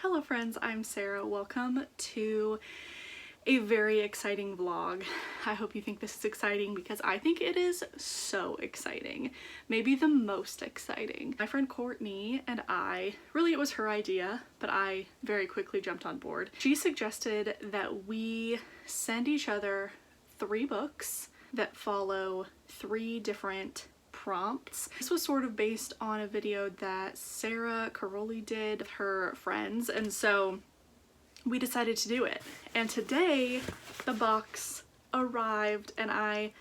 Hello friends, I'm Sarah. Welcome to a very exciting vlog. I hope you think this is exciting because I think it is so exciting. Maybe the most exciting. My friend Courtney and I, really it was her idea, but I very quickly jumped on board. She suggested that we send each other 3 books that follow 3 different prompts. This was sort of based on a video that Sarah Caroli did with her friends, and so we decided to do it. And today the box arrived and I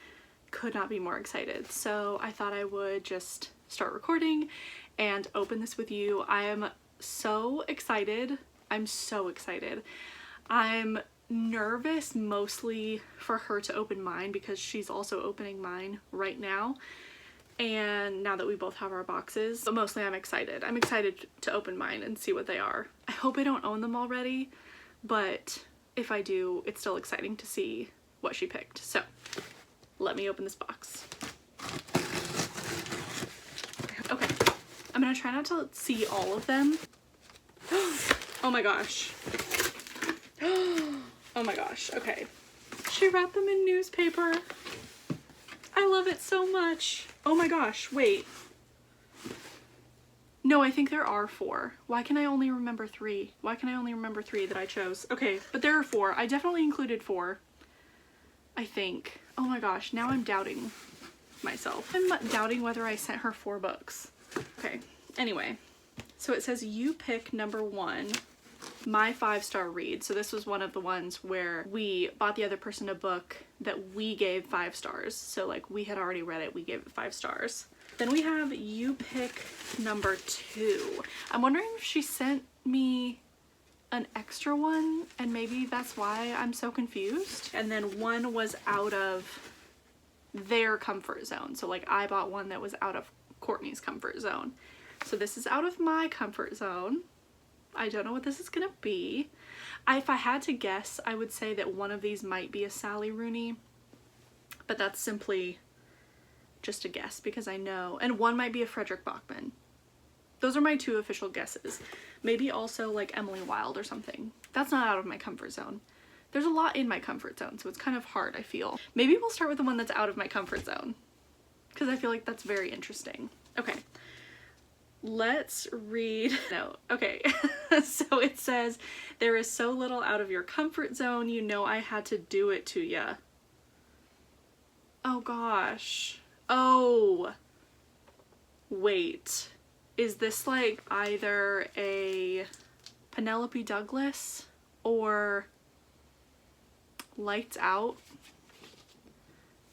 could not be more excited. So I thought I would just start recording and open this with you. I am so excited. I'm so excited. I'm nervous mostly for her to open mine because she's also opening mine right now. And now that we both have our boxes, but mostly I'm excited. I'm excited to open mine and see what they are. I hope I don't own them already, but if I do, it's still exciting to see what she picked. So let me open this box. Okay, I'm gonna try not to see all of them. Oh my gosh. Oh my gosh, okay. She wrapped them in newspaper. I love it so much. Oh my gosh, wait. No, I think there are 4. Why can I only remember 3? Why can I only remember 3 that I chose? Okay, but there are 4. I definitely included 4. I think. Oh my gosh, now I'm doubting myself. I'm doubting whether I sent her 4 books. Okay, anyway. So it says you pick number 1. My 5-star read. So this was one of the ones where we bought the other person a book that we gave 5 stars. So like we had already read it, we gave it 5 stars. Then we have you pick number 2. I'm wondering if she sent me an extra one and maybe that's why I'm so confused. And then one was out of their comfort zone. So like I bought one that was out of Courtney's comfort zone. So this is out of my comfort zone. I don't know what this is gonna be. If I had to guess, I would say that one of these might be a Sally Rooney, but that's simply just a guess because I know. And one might be a Frederick Bachman. Those are my 2 official guesses. Maybe also like Emily Wilde or something. That's not out of my comfort zone. There's a lot in my comfort zone, so it's kind of hard, I feel. Maybe we'll start with the one that's out of my comfort zone because I feel like that's very interesting. Okay. Let's read. No, okay. So it says, there is so little out of your comfort zone, you know I had to do it to ya. Oh gosh. Oh. Wait. Is this like either a Penelope Douglas or Lights Out?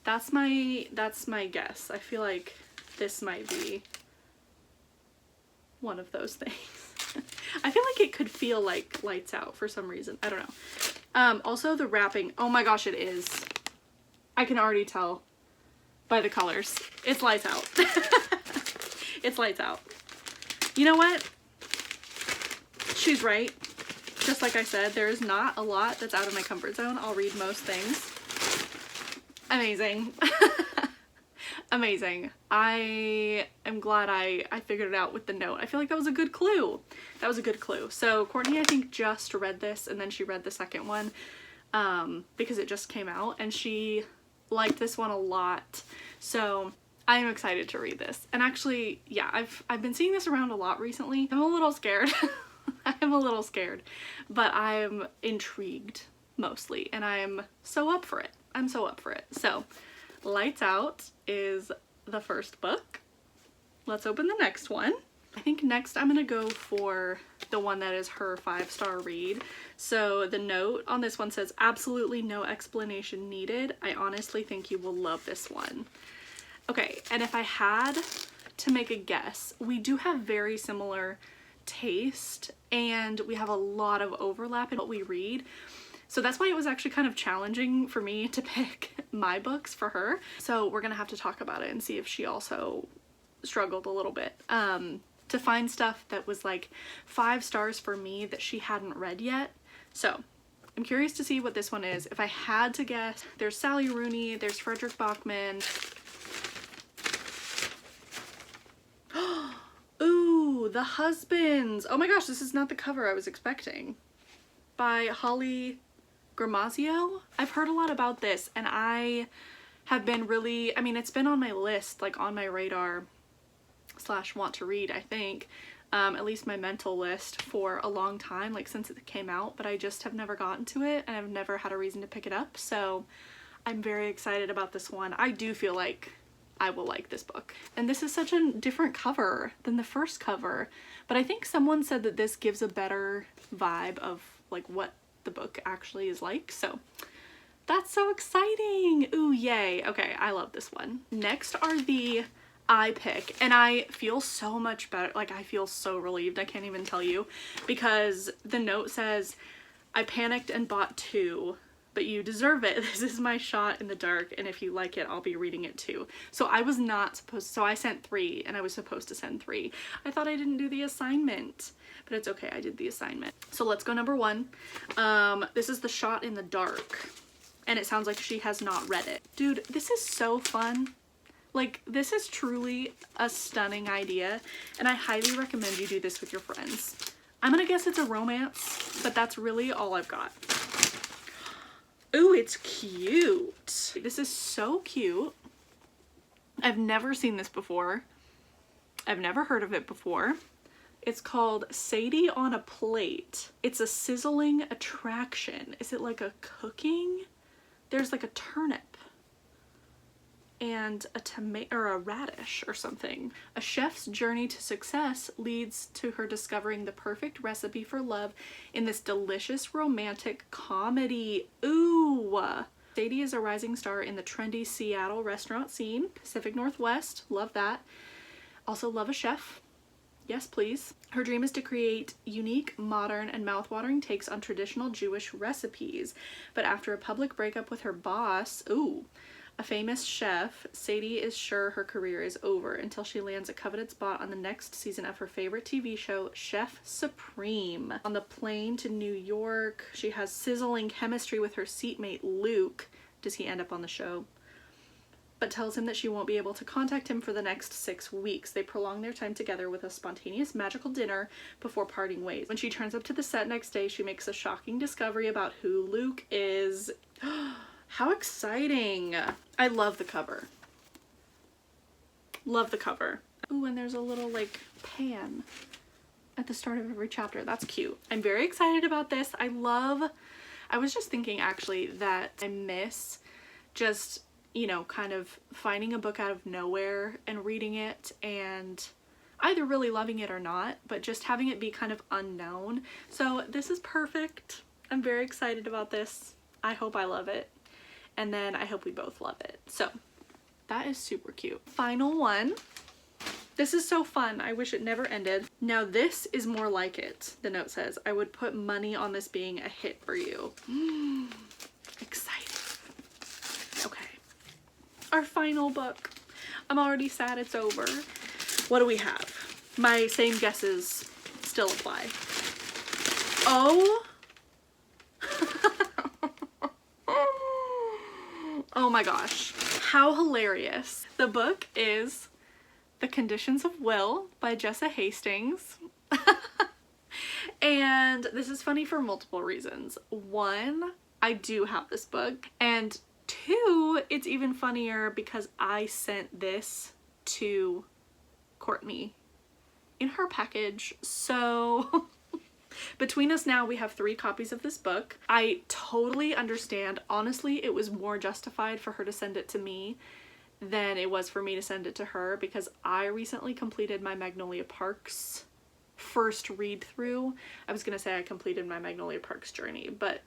That's my guess. I feel like this might be one of those things. I feel like it could feel like Lights Out for some reason. I don't know. Also the wrapping. Oh my gosh, it is. I can already tell by the colors. It's Lights Out. It's Lights Out. You know what? She's right. Just like I said, there is not a lot that's out of my comfort zone. I'll read most things. Amazing. Amazing. I am glad I figured it out with the note. I feel like that was a good clue. That was a good clue. So Courtney, I think, just read this and then she read the second one because it just came out and she liked this one a lot. So I am excited to read this. And actually, yeah, I've been seeing this around a lot recently. I'm a little scared. I am a little scared, but I'm intrigued mostly and I'm so up for it. I'm so up for it. So Lights Out is the first book. Let's open the next one. I think next I'm gonna go for the one that is her 5-star read. So the note on this one says, absolutely no explanation needed. I honestly think you will love this one. Okay, and if I had to make a guess, we do have very similar taste and we have a lot of overlap in what we read. So that's why it was actually kind of challenging for me to pick my books for her. So we're gonna have to talk about it and see if she also struggled a little bit to find stuff that was like 5 stars for me that she hadn't read yet. So I'm curious to see what this one is. If I had to guess, there's Sally Rooney, there's Frederick Bachman. Ooh, The Husbands. Oh my gosh, this is not the cover I was expecting. By Holly Gramazio. I've heard a lot about this, and I have been really, I mean, it's been on my list, like on my radar / want to read, I think. At least my mental list for a long time, like since it came out, but I just have never gotten to it, and I've never had a reason to pick it up, so I'm very excited about this one. I do feel like I will like this book. And this is such a different cover than the first cover, but I think someone said that this gives a better vibe of like what the book actually is like, so that's so exciting. Ooh, yay. Okay, I love this one. Next are the I pick, and I feel so much better. Like, I feel so relieved, I can't even tell you, because the note says, I panicked and bought 2, but you deserve it. This is my shot in the dark, and if you like it, I'll be reading it too. So I was not supposed to, so I sent 3, and I was supposed to send 3. I thought I didn't do the assignment, but it's okay, I did the assignment. So let's go number 1. This is The Shot in the Dark, and it sounds like she has not read it. Dude, this is so fun. Like, this is truly a stunning idea, and I highly recommend you do this with your friends. I'm gonna guess it's a romance, but that's really all I've got. Ooh, it's cute. This is so cute. I've never seen this before. I've never heard of it before. It's called Sadie on a Plate. It's a sizzling attraction. Is it like a cooking? There's like a turnip and a tomato or a radish or something. A chef's journey to success leads to her discovering the perfect recipe for love in this delicious romantic comedy. Ooh! Sadie is a rising star in the trendy Seattle restaurant scene, Pacific Northwest. Love that. Also love a chef. Yes, please. Her dream is to create unique, modern, and mouthwatering takes on traditional Jewish recipes. But after a public breakup with her boss, a famous chef, Sadie is sure her career is over until she lands a coveted spot on the next season of her favorite TV show, Chef Supreme. On the plane to New York, she has sizzling chemistry with her seatmate, Luke. Does he end up on the show? But tells him that she won't be able to contact him for the next 6 weeks. They prolong their time together with a spontaneous magical dinner before parting ways. When she turns up to the set next day, she makes a shocking discovery about who Luke is. How exciting. I love the cover. Love the cover. Ooh, and there's a little like pan at the start of every chapter. That's cute. I'm very excited about this. I was just thinking actually that I miss just, you know, kind of finding a book out of nowhere and reading it and either really loving it or not, but just having it be kind of unknown. So this is perfect. I'm very excited about this. I hope I love it. And then I hope we both love it. So that is super cute. Final one. This is so fun. I wish it never ended. Now this is more like it. The note says, I would put money on this being a hit for you. Excited. Okay. Our final book. I'm already sad it's over. What do we have? My same guesses still apply. Oh. Oh my gosh, how hilarious. The book is The Conditions of Will by Jessa Hastings. And this is funny for multiple reasons. 1, I do have this book, and 2, it's even funnier because I sent this to Courtney in her package. So between us now, we have 3 copies of this book. I totally understand. Honestly, it was more justified for her to send it to me than it was for me to send it to her, because I recently completed my Magnolia Parks first read through. I was gonna say I completed my Magnolia Parks journey, but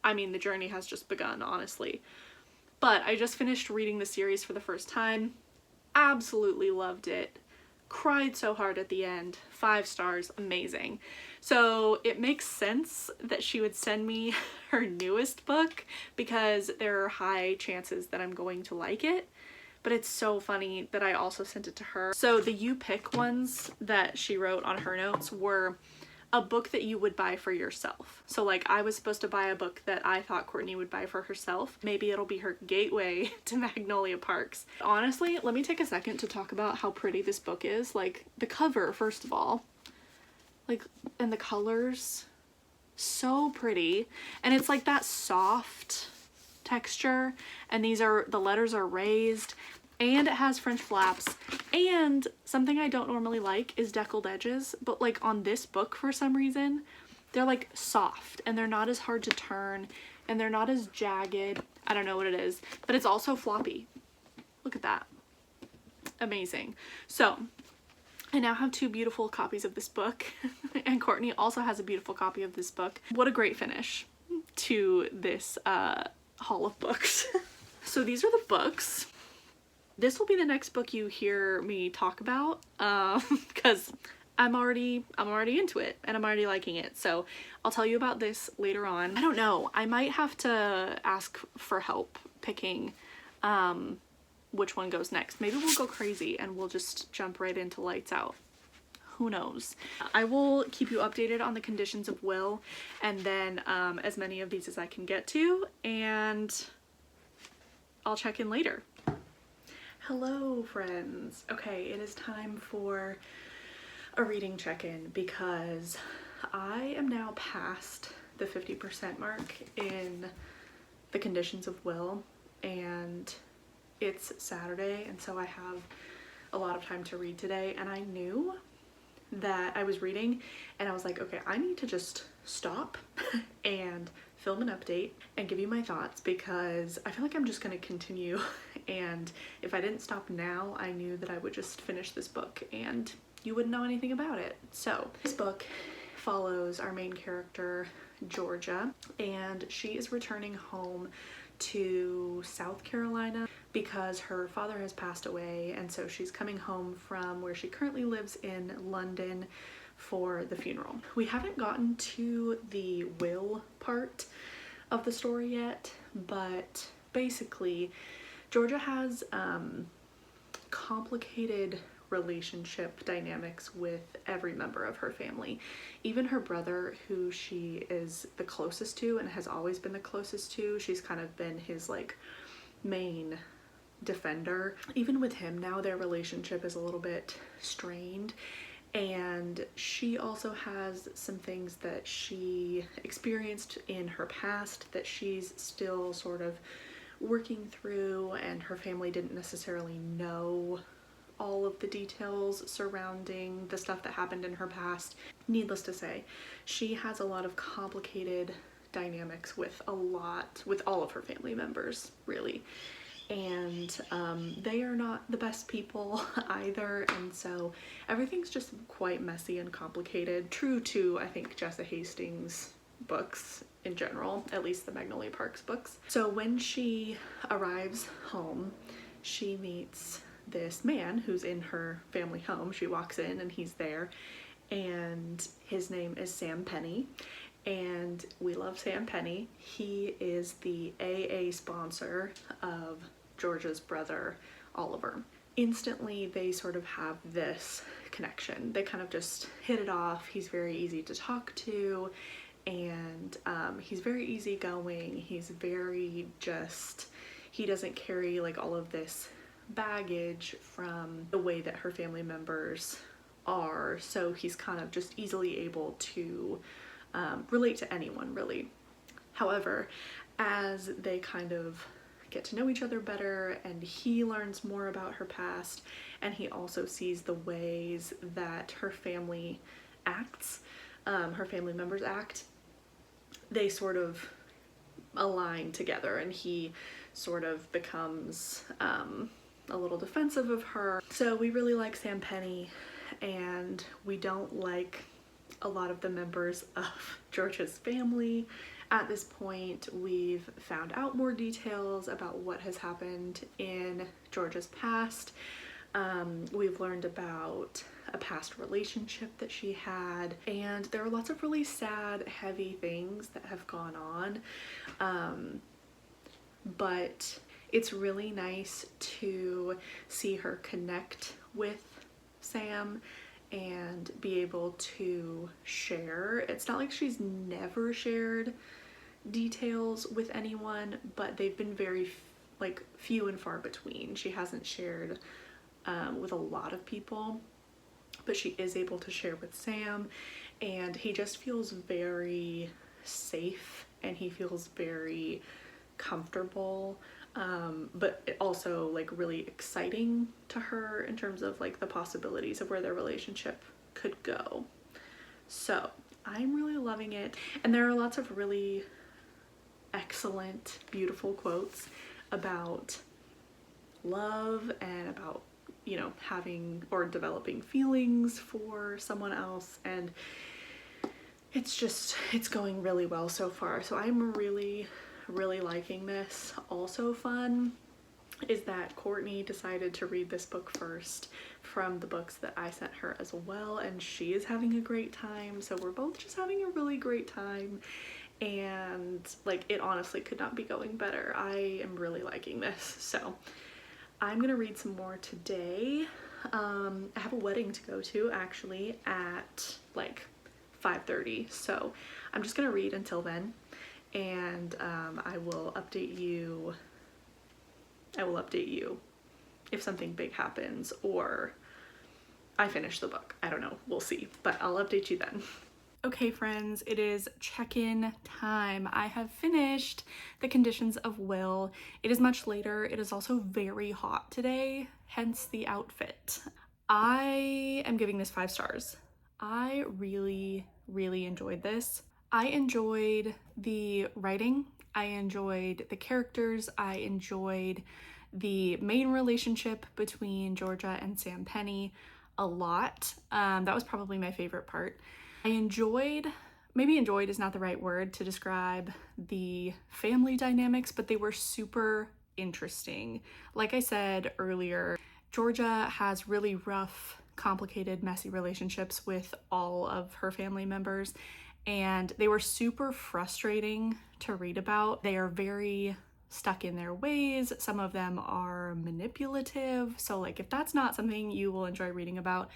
I mean, the journey has just begun, honestly. But I just finished reading the series for the first time. Absolutely loved it. Cried so hard at the end. 5 stars, amazing. So it makes sense that she would send me her newest book because there are high chances that I'm going to like it. But it's so funny that I also sent it to her. So the you pick ones that she wrote on her notes were a book that you would buy for yourself. So like I was supposed to buy a book that I thought Courtney would buy for herself. Maybe it'll be her gateway to Magnolia Parks. Honestly, let me take a second to talk about how pretty this book is. Like the cover, first of all. Like, and the colors, so pretty. And it's like that soft texture, and the letters are raised, and it has French flaps. And something I don't normally like is deckled edges, but like on this book for some reason, they're like soft and they're not as hard to turn and they're not as jagged. I don't know what it is, but it's also floppy. Look at that. Amazing. So I now have 2 beautiful copies of this book and Courtney also has a beautiful copy of this book. What a great finish to this haul of books. So these are the books. This will be the next book you hear me talk about because I'm already into it and I'm already liking it. So I'll tell you about this later on. I don't know. I might have to ask for help picking which one goes next. Maybe we'll go crazy and we'll just jump right into Lights Out. Who knows? I will keep you updated on the conditions of will and then as many of these as I can get to, and I'll check in later. Hello friends. Okay, it is time for a reading check-in because I am now past the 50% mark in the conditions of will, and it's Saturday and so I have a lot of time to read today, and I knew that I was reading and I was like, okay, I need to just stop and film an update and give you my thoughts because I feel like I'm just gonna continue, and if I didn't stop now I knew that I would just finish this book and you wouldn't know anything about it. So this book follows our main character Georgia, and she is returning home to South Carolina because her father has passed away, and so she's coming home from where she currently lives in London for the funeral. We haven't gotten to the will part of the story yet, but basically Georgia has complicated relationship dynamics with every member of her family. Even her brother, who she is the closest to and has always been the closest to, she's kind of been his like main defender. Even with him now, their relationship is a little bit strained, and she also has some things that she experienced in her past that she's still sort of working through, and her family didn't necessarily know all of the details surrounding the stuff that happened in her past. Needless to say, she has a lot of complicated dynamics with all of her family members, really. And they are not the best people either, and so everything's just quite messy and complicated. True to, I think, Jessa Hastings' books in general, at least the Magnolia Parks books. So when she arrives home, she meets this man who's in her family home. She walks in and he's there, and his name is Sam Penny, and we love Sam Penny. He is the AA sponsor of Georgia's brother Oliver. Instantly they sort of have this connection. They kind of just hit it off. He's very easy to talk to, and he's very easygoing. He's very just, he doesn't carry like all of this baggage from the way that her family members are, so he's kind of just easily able to relate to anyone, really. However, as they kind of get to know each other better and he learns more about her past, and he also sees the ways that her family acts, her family members act, they sort of align together, and he sort of becomes a little defensive of her. So we really like Sam Penny, and we don't like a lot of the members of Georgia's family. At this point, we've found out more details about what has happened in Georgia's past. We've learned about a past relationship that she had, and there are lots of really sad, heavy things that have gone on. But it's really nice to see her connect with Sam and be able to share. It's not like she's never shared details with anyone, but they've been very like few and far between. She hasn't shared with a lot of people, but she is able to share with Sam, and he just feels very safe and he feels very comfortable, but it also like really exciting to her in terms of like the possibilities of where their relationship could go. So I'm really loving it, and there are lots of really excellent, beautiful quotes about love and about, you know, having or developing feelings for someone else, and it's going really well so far. So I'm really liking this. Also fun is that Courtney decided to read this book first from the books that I sent her as well, and she is having a great time. So we're both just having a really great time, and like it honestly could not be going better. I am really liking this. So I'm gonna read some more today. I have a wedding to go to actually at like 5:30, so I'm just gonna read until then, and I will update you if something big happens or I finish the book. I don't know, we'll see, but I'll update you then. Okay friends, it is check-in time. I have finished The Conditions of Will. It is much later. It is also very hot today, hence the outfit. I am giving this 5 stars. I really enjoyed this. I enjoyed the writing. I enjoyed the characters. I enjoyed the main relationship between Georgia and Sam Penny a lot. That was probably my favorite part. I enjoyed, maybe enjoyed is not the right word to describe the family dynamics, but they were super interesting. Like I said earlier, Georgia has really rough, complicated, messy relationships with all of her family members, and they were super frustrating to read about. They are very stuck in their ways. Some of them are manipulative. So like if that's not something you will enjoy reading about,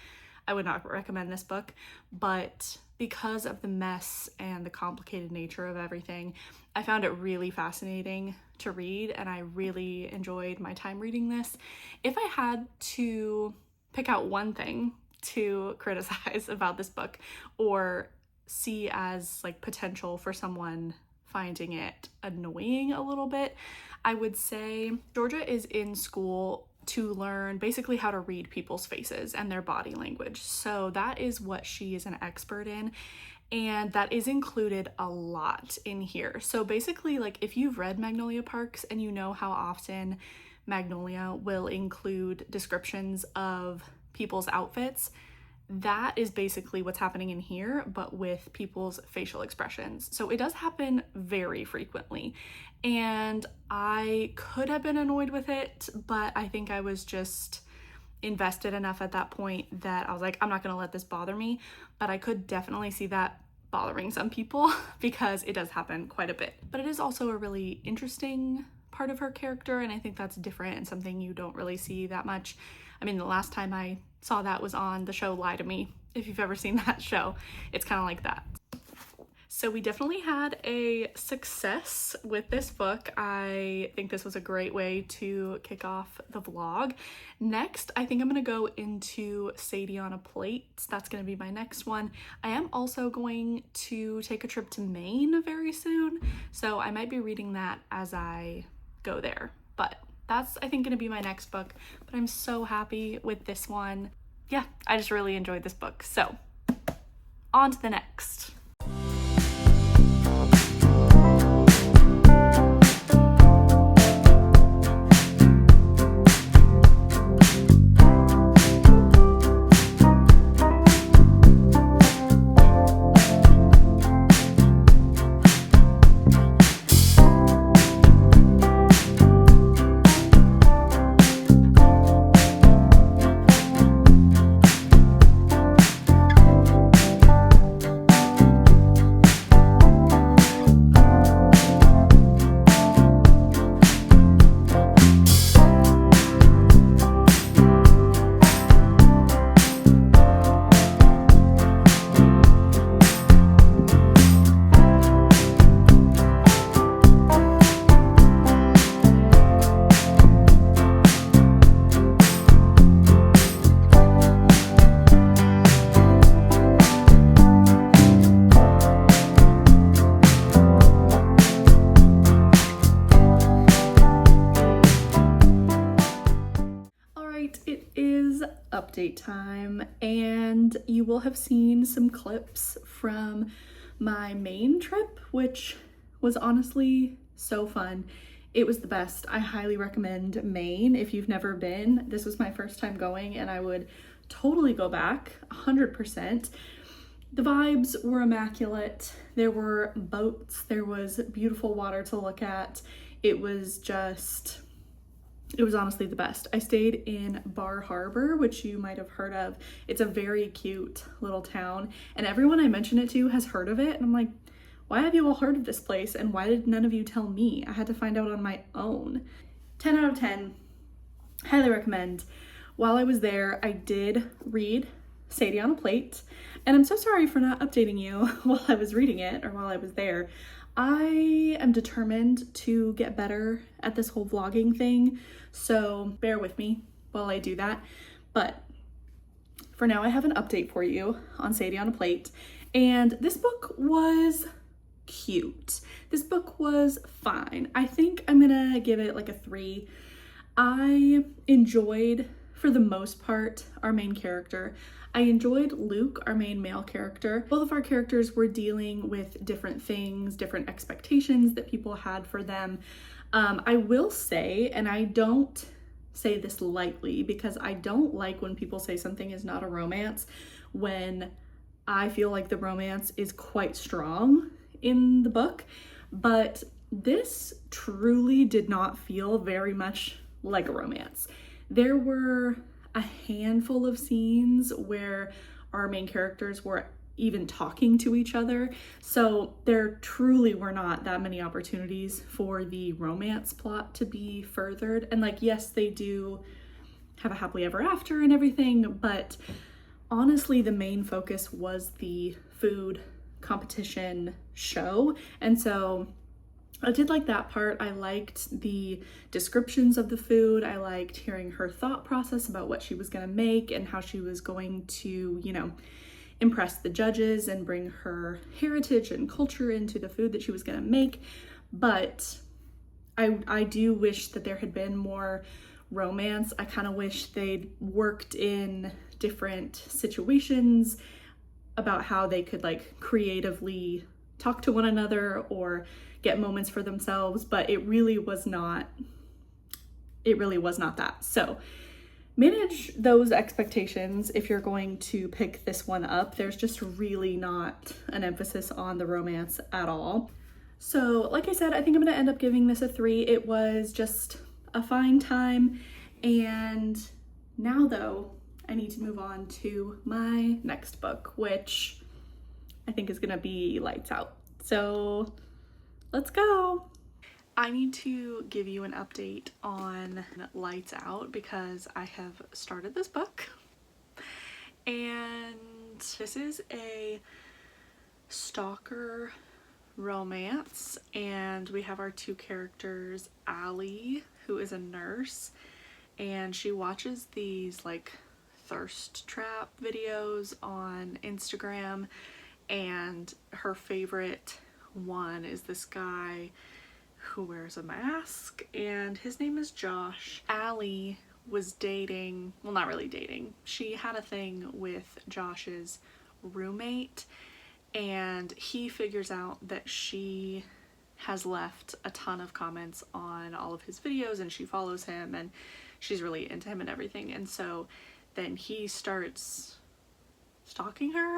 I would not recommend this book. But because of the mess and the complicated nature of everything, I found it really fascinating to read, and I really enjoyed my time reading this. If I had to pick out one thing to criticize about this book or see as like potential for someone finding it annoying a little bit, I would say Georgia is in school to learn basically how to read people's faces and their body language. So that is what she is an expert in, and that is included a lot in here. So basically, like if you've read Magnolia Parks and you know how often Magnolia will include descriptions of people's outfits, that is basically what's happening in here, but with people's facial expressions. So it does happen very frequently, and I could have been annoyed with it, but I think I was just invested enough at that point that I was like, I'm not gonna let this bother me. But I could definitely see that bothering some people because it does happen quite a bit. But it is also a really interesting part of her character, and I think that's different and something you don't really see that much. I mean, the last time I saw that was on the show Lie to Me. If you've ever seen that show, it's kind of like that. So we definitely had a success with this book. I think this was a great way to kick off the vlog. Next, I think I'm gonna go into Sadie on a Plate. That's gonna be my next one. I am also going to take a trip to Maine very soon, so I might be reading that as I go there. But that's, I think, gonna be my next book. But I'm so happy with this one. Yeah, I just really enjoyed this book. So, on to the next. update time, and you will have seen some clips from my Maine trip, which was honestly so fun. It was the best. I highly recommend Maine if you've never been. This was my first time going, and I would totally go back 100%. The vibes were immaculate. There were boats, there was beautiful water to look at. It was honestly the best. I stayed in Bar Harbor, which you might have heard of. It's a very cute little town, and everyone I mention it to has heard of it, and I'm like, why have you all heard of this place, and why did none of you tell me? I had to find out on my own. 10 out of 10. Highly recommend. While I was there, I did read Sadie on a Plate, and I'm so sorry for not updating you while I was reading it or while I was there. I am determined to get better at this whole vlogging thing, so bear with me while I do that. But for now, I have an update for you on Sadie on a Plate, and this book was cute. This book was fine. I think I'm gonna give it like a 3. I enjoyed, for the most part, our main character. I enjoyed Luke, our main male character. Both of our characters were dealing with different things, different expectations that people had for them. I will say, and I don't say this lightly because I don't like when people say something is not a romance, when I feel like the romance is quite strong in the book, but this truly did not feel very much like a romance. There were a handful of scenes where our main characters were even talking to each other, so there truly were not that many opportunities for the romance plot to be furthered. And like, yes, they do have a happily ever after and everything, but honestly the main focus was the food competition show, and so I did like that part. I liked the descriptions of the food. I liked hearing her thought process about what she was going to make and how she was going to, you know, impress the judges and bring her heritage and culture into the food that she was going to make. But I do wish that there had been more romance. I kind of wish they'd worked in different situations about how they could like creatively talk to one another or get moments for themselves, but it really was not that. So manage those expectations if you're going to pick this one up. There's just really not an emphasis on the romance at all. So like I said, I think I'm gonna end up giving this a 3. It was just a fine time. And now though, I need to move on to my next book, which I think is gonna be Lights Out. So let's go. I need to give you an update on Lights Out because I have started this book, and this is a stalker romance, and we have our 2 characters, Allie, who is a nurse, and she watches these like thirst trap videos on Instagram, and her favorite one is this guy who wears a mask, and his name is Josh. Allie was dating, well, not really dating, she had a thing with Josh's roommate, and he figures out that she has left a ton of comments on all of his videos, and she follows him and she's really into him and everything, and so then he starts stalking her.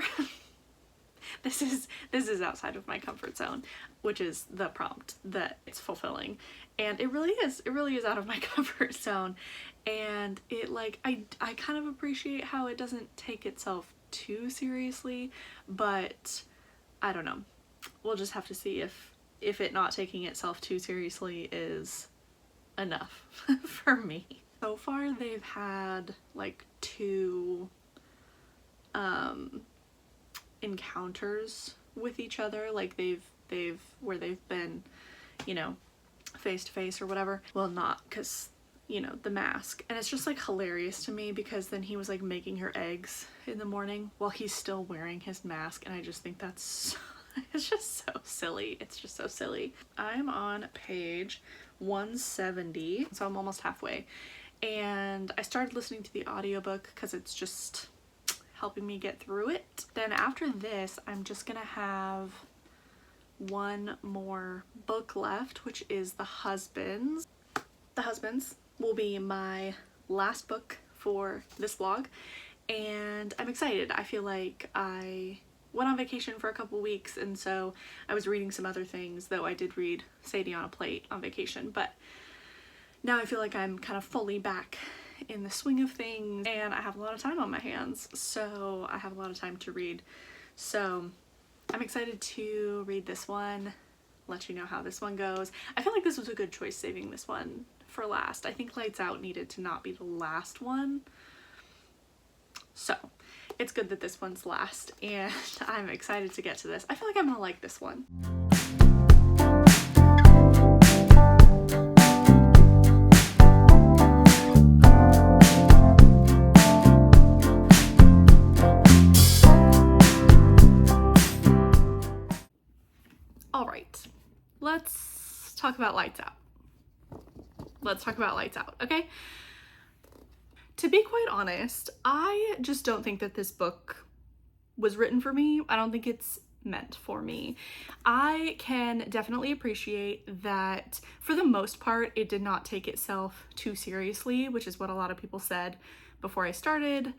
This is outside of my comfort zone, which is the prompt that it's fulfilling, and it really is out of my comfort zone. And it, like, I kind of appreciate how it doesn't take itself too seriously, but I don't know, we'll just have to see if it not taking itself too seriously is enough for me. So far they've had like 2 encounters with each other, like they've been, you know, face to face or whatever. Well, not because, you know, the mask, and it's just like hilarious to me because then he was like making her eggs in the morning while he's still wearing his mask, and I just think that's it's just so silly. It's just so silly. I'm on page 170, so I'm almost halfway, and I started listening to the audiobook because it's just helping me get through it. Then after this, I'm just gonna have one more book left, which is The Husbands. The Husbands will be my last book for this vlog, and I'm excited. I feel like I went on vacation for a couple weeks, and so I was reading some other things, though I did read Sadie on a Plate on vacation, but now I feel like I'm kind of fully back in the swing of things, and I have a lot of time on my hands, so I have a lot of time to read. So I'm excited to read this one, let you know how this one goes. I feel like this was a good choice saving this one for last. I think Lights Out needed to not be the last one. So it's good that this one's last, and I'm excited to get to this. I feel like I'm gonna like this one. All right, let's talk about Lights Out. Let's talk about Lights Out, okay? To be quite honest, I just don't think that this book was written for me. I don't think it's meant for me. I can definitely appreciate that for the most part, it did not take itself too seriously, which is what a lot of people said before I started.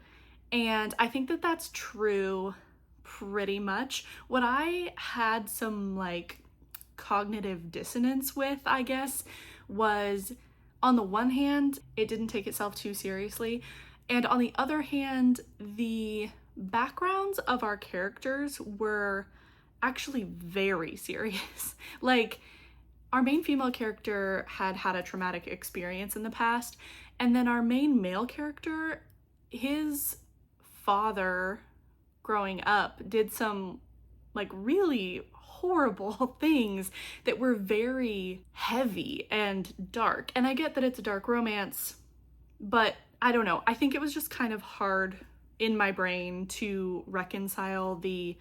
And I think that that's true pretty much. What I had some like cognitive dissonance with, I guess, was on the one hand, it didn't take itself too seriously, and on the other hand, the backgrounds of our characters were actually very serious. Like, our main female character had had a traumatic experience in the past, and then our main male character, his father growing up did some like really horrible things that were very heavy and dark. And I get that it's a dark romance, but I don't know. I think it was just kind of hard in my brain to reconcile the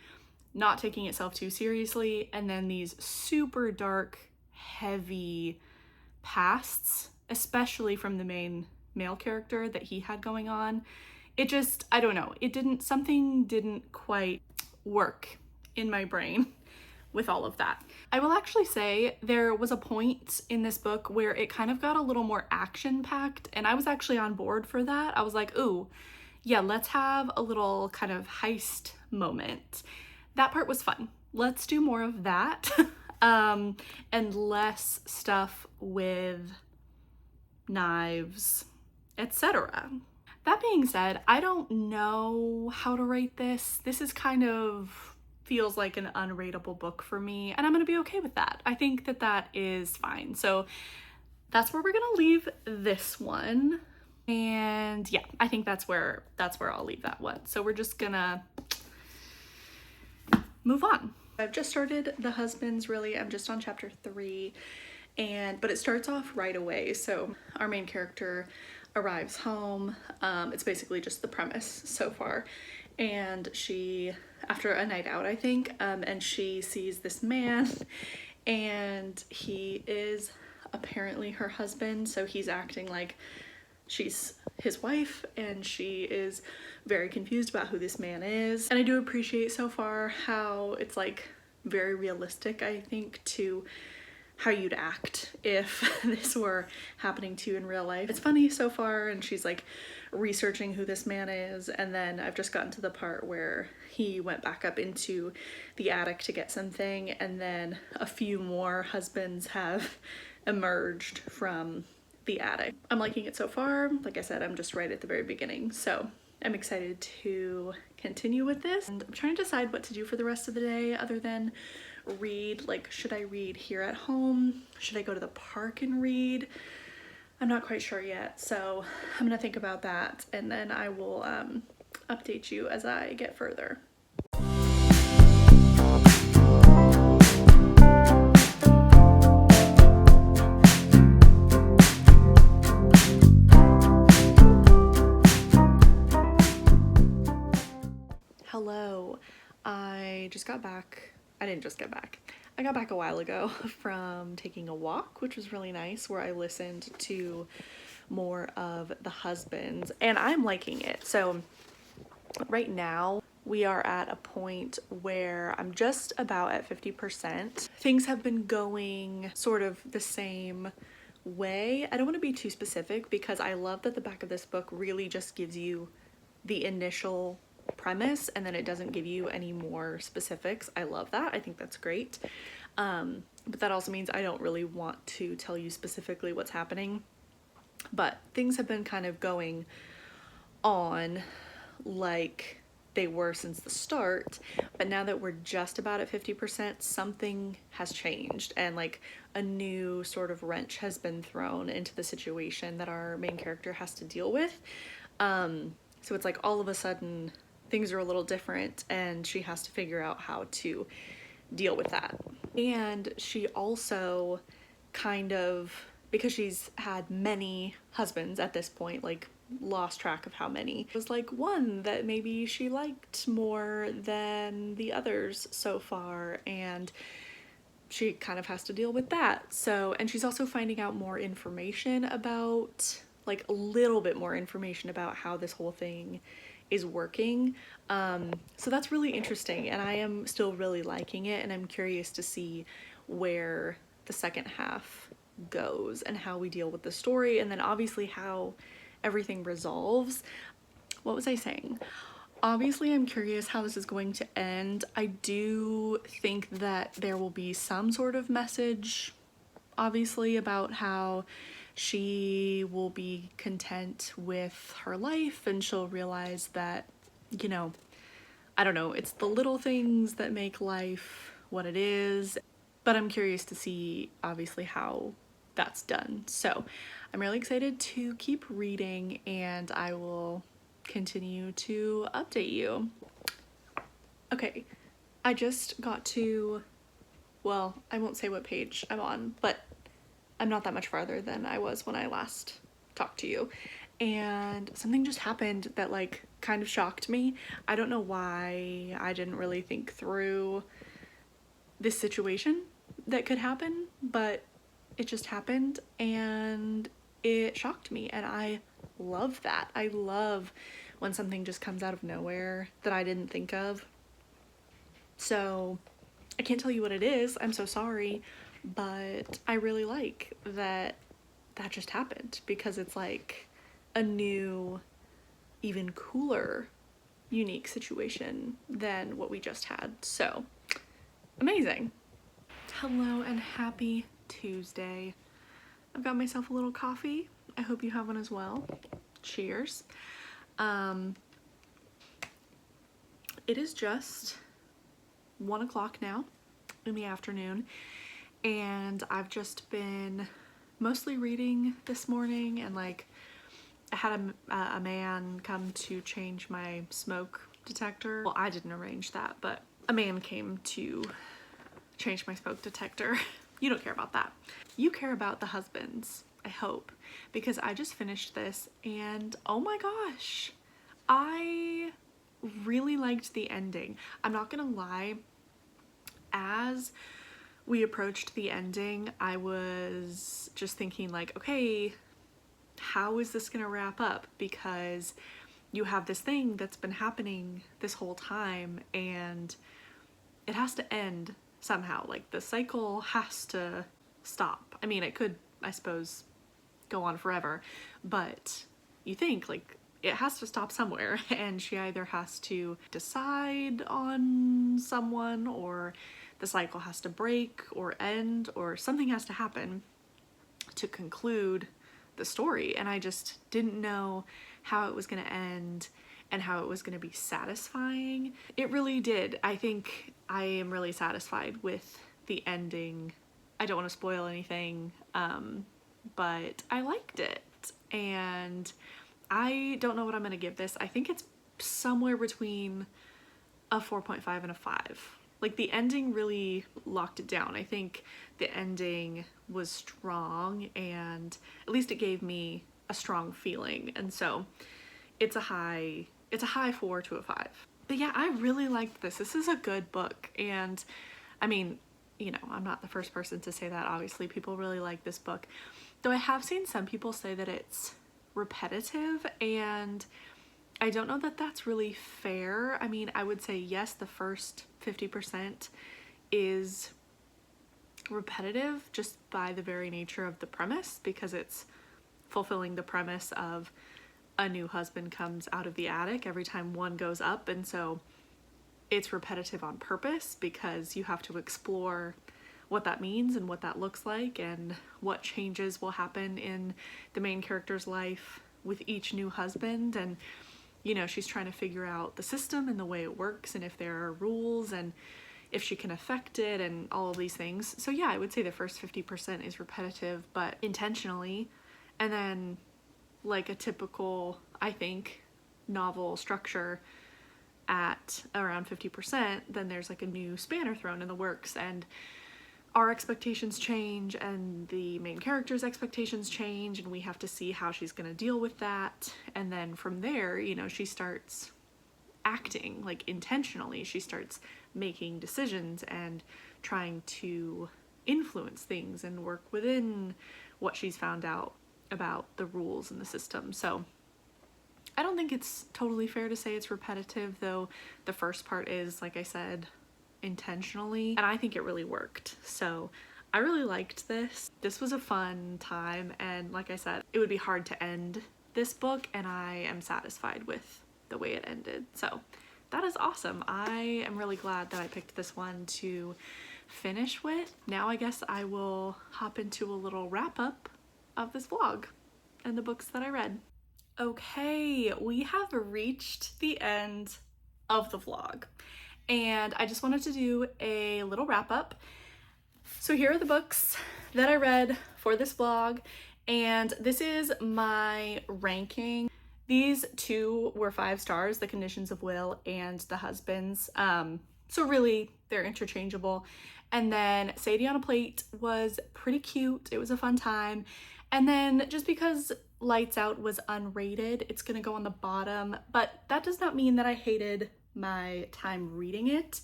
not taking itself too seriously and then these super dark, heavy pasts, especially from the main male character that he had going on. It just, I don't know. Something didn't quite work in my brain with all of that. I will actually say there was a point in this book where it kind of got a little more action-packed, and I was actually on board for that. I was like, ooh, yeah, let's have a little kind of heist moment. That part was fun. Let's do more of that. And less stuff with knives, etc. That being said, I don't know how to rate this. This is kind of feels like an unrateable book for me, and I'm gonna be okay with that. I think that that is fine. So that's where we're gonna leave this one. And yeah, I think that's where I'll leave that one. So we're just gonna move on. I've just started The Husbands, really. I'm just on chapter 3, but it starts off right away. So our main character arrives home. It's basically just the premise so far. And she, after a night out, I think, and she sees this man, and he is apparently her husband. So he's acting like she's his wife, and she is very confused about who this man is. And I do appreciate so far how it's like very realistic, I think, to how you'd act if this were happening to you in real life. It's funny so far, and she's like researching who this man is, and then I've just gotten to the part where he went back up into the attic to get something, and then a few more husbands have emerged from the attic. I'm liking it so far. Like I said, I'm just right at the very beginning, so I'm excited to continue with this. And I'm trying to decide what to do for the rest of the day other than read. Like, should I read here at home? Should I go to the park and read? I'm not quite sure yet, so I'm gonna think about that, and then I will update you as I get further. Hello, I just got back. I didn't just get back. I got back a while ago from taking a walk, which was really nice, where I listened to more of the husbands, and I'm liking it. So right now we are at a point where I'm just about at 50%. Things have been going sort of the same way. I don't want to be too specific because I love that the back of this book really just gives you the initial premise and then it doesn't give you any more specifics. I love that. I think that's great. But that also means I don't really want to tell you specifically what's happening. But things have been kind of going on like they were since the start, but now that we're just about at 50%, something has changed and like a new sort of wrench has been thrown into the situation that our main character has to deal with. So it's like all of a sudden things are a little different and she has to figure out how to deal with that. And she also kind of, because she's had many husbands at this point, like lost track of how many, it was like one that maybe she liked more than the others so far, and she kind of has to deal with that. So, and she's also finding out more information about, like a little bit more information about how this whole thing is working. So that's really interesting and I am still really liking it, and I'm curious to see where the second half goes and how we deal with the story, and then obviously how everything resolves. What was I saying? Obviously, I'm curious how this is going to end. I do think that there will be some sort of message, obviously, about how she will be content with her life and she'll realize that, you know, I don't know, it's the little things that make life what it is. But I'm curious to see, obviously, how that's done. So I'm really excited to keep reading and I will continue to update you. Okay, I just got to, well, I won't say what page I'm on, but I'm not that much farther than I was when I last talked to you. And something just happened that like kind of shocked me. I don't know why I didn't really think through this situation that could happen, but it just happened and it shocked me, and I love that. I love when something just comes out of nowhere that I didn't think of. So I can't tell you what it is, I'm so sorry, but I really like that that just happened because it's like a new, even cooler, unique situation than what we just had. So amazing. Hello and happy Tuesday. I've got myself a little coffee. I hope you have one as well. Cheers. It is just 1 o'clock now in the afternoon, and I've just been mostly reading this morning, and like I had a man come to change my smoke detector. Well, I didn't arrange that, but a man came to change my smoke detector. You don't care about that. You care about the husbands, I hope, because I just finished this and oh my gosh, I really liked the ending. I'm not gonna lie, as we approached the ending, I was just thinking like, okay, how is this gonna wrap up? Because you have this thing that's been happening this whole time and it has to end somehow. Like the cycle has to stop. I mean, it could, I suppose, go on forever, but you think like it has to stop somewhere, and she either has to decide on someone, or the cycle has to break or end, or something has to happen to conclude the story. And I just didn't know how it was going to end and how it was going to be satisfying. It really did. I think I am really satisfied with the ending. I don't want to spoil anything, but I liked it, and I don't know what I'm going to give this. I think it's somewhere between a 4.5 and a 5. Like the ending really locked it down. I think the ending was strong, and at least it gave me a strong feeling, and so it's a high 4 to a 5. But yeah, I really liked this. This is a good book, and I mean, you know, I'm not the first person to say that. Obviously, people really like this book. Though I have seen some people say that it's repetitive, and I don't know that that's really fair. I mean, I would say yes, the first 50% is repetitive just by the very nature of the premise, because it's fulfilling the premise of a new husband comes out of the attic every time one goes up, and so it's repetitive on purpose because you have to explore what that means and what that looks like and what changes will happen in the main character's life with each new husband. And you know, she's trying to figure out the system and the way it works and if there are rules and if she can affect it and all of these things. So yeah, I would say the first 50% is repetitive, but intentionally. And then like a typical, I think, novel structure at around 50%, then there's like a new spanner thrown in the works, and our expectations change and the main character's expectations change, and we have to see how she's going to deal with that. And then from there, you know, she starts acting like intentionally. She starts making decisions and trying to influence things and work within what she's found out about the rules and the system. So I don't think it's totally fair to say it's repetitive, though the first part is, like I said, intentionally, and I think it really worked. So I really liked this. This was a fun time, and like I said, it would be hard to end this book, and I am satisfied with the way it ended. So that is awesome. I am really glad that I picked this one to finish with. Now I guess I will hop into a little wrap up of this vlog and the books that I read. Okay, we have reached the end of the vlog, and I just wanted to do a little wrap up. So here are the books that I read for this vlog, and this is my ranking. These two were 5 stars, The Conditions of Will and The Husbands. So really they're interchangeable. And then Sadie on a Plate was pretty cute. It was a fun time. And then just because Lights Out was unrated, it's gonna go on the bottom, but that does not mean that I hated my time reading it.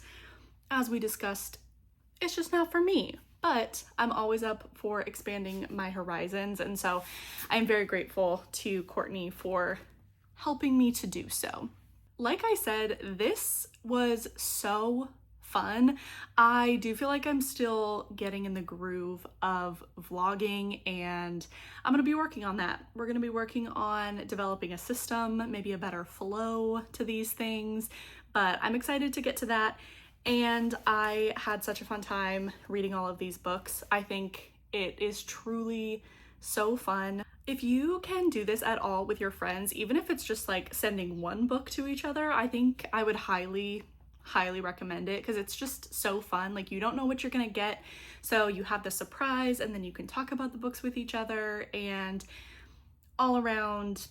As we discussed, it's just not for me, but I'm always up for expanding my horizons, and so I'm very grateful to Courtney for helping me to do so. Like I said, this was so fun. I do feel like I'm still getting in the groove of vlogging, and I'm gonna be working on that. We're gonna be working on developing a system, maybe a better flow to these things, but I'm excited to get to that. And I had such a fun time reading all of these books. I think it is truly so fun. If you can do this at all with your friends, even if it's just like sending one book to each other, I think I would highly recommend it, because it's just so fun. Like, you don't know what you're gonna get, so you have the surprise, and then you can talk about the books with each other, and all around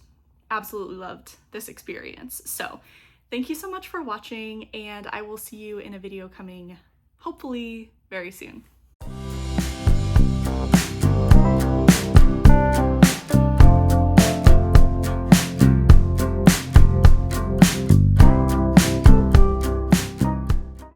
absolutely loved this experience. So thank you so much for watching, and I will see you in a video coming hopefully very soon.